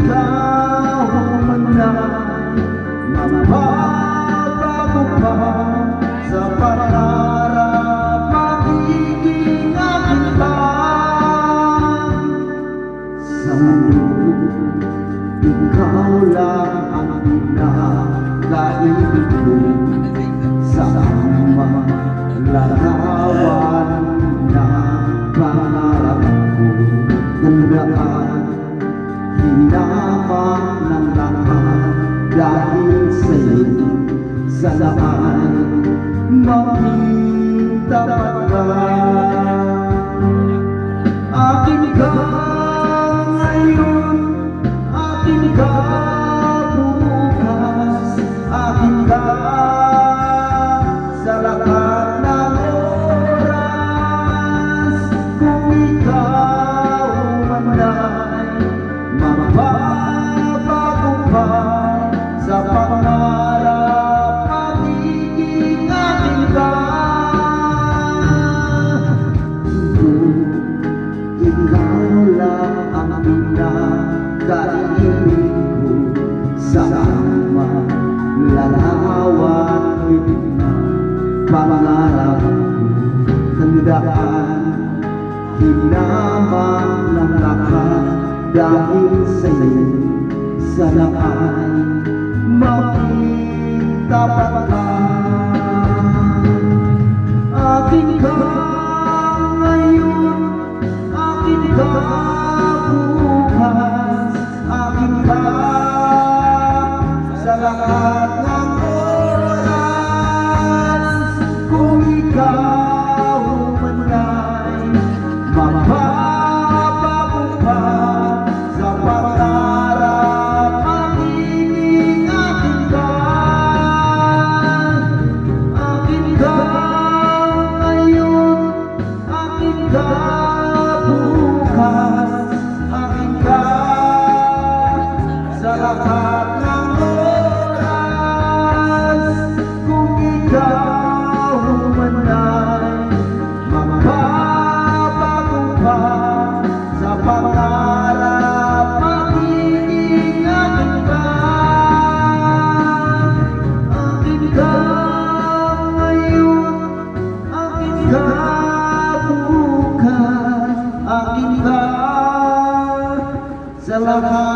ikaw man na mababago pa sa pangarap, magiging akin pa. Sa mundo, ikaw lang ang pinakaibig ko. Sa mga larawan na pangarap ko, tandaan, hinamang ng lahat dahil sa'yo, sa lahat maging tapat ka. Akin ka ngayon, akin ka bukas, akin ka sa lahat ng oras. Kung ikaw man ay mababago pa sa pangarap, magiging akin ka. Ikaw lang ang pinakaibig ko. Sa mga larawan na pangarap ko, tandaan, hinamang ng lahat dahil sa'yo, sa lahat maging tapat ka. Akin ka ngayon, akin ka bukas, akin ka sa lahat ng oras. Kung ikaw man ay mababago pa sa pangarap, magiging akin ka. Akin ka ngayon, akin ka bukas, akin ka sa lahat ng oras. Kung ikaw man ay mababago pa sa pangarap, magiging akin ka. Akin ka ngayon, akin ka bukas, akin ka sa lahat